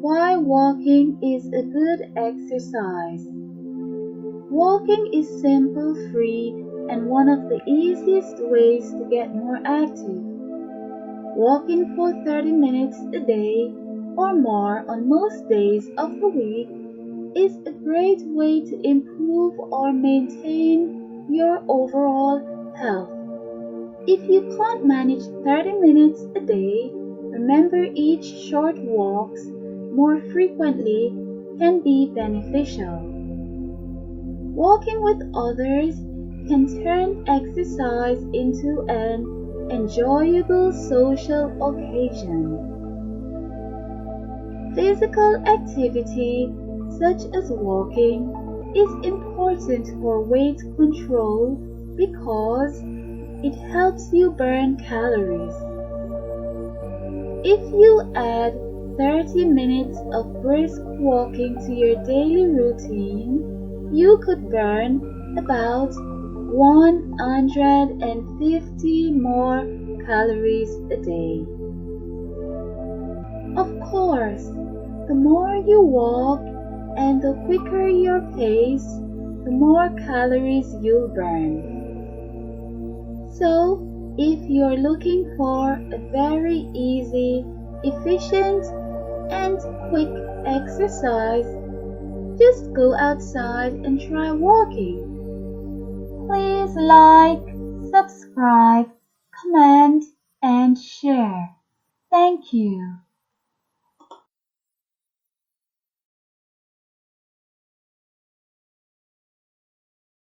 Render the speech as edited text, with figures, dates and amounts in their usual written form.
Why walking is a good exercise. Walking is simple, free, and one of the easiest ways to get more active. Walking for 30 minutes a day or more on most days of the week is a great way to improve or maintain your overall health. If you can't manage 30 minutes a day, remember each short walks more frequently can be beneficial. Walking with others can turn exercise into an enjoyable social occasion. Physical activity such as walking is important for weight control because it helps you burn calories. If you add 30 minutes of brisk walking to your daily routine, you could burn about 150 more calories a day. Of course, the more you walk and the quicker your pace, the more calories you'll burn. So, if you're looking for a very easy, efficient, and quick exercise, just go outside and try walking. Please like, subscribe, comment, and share. Thank you.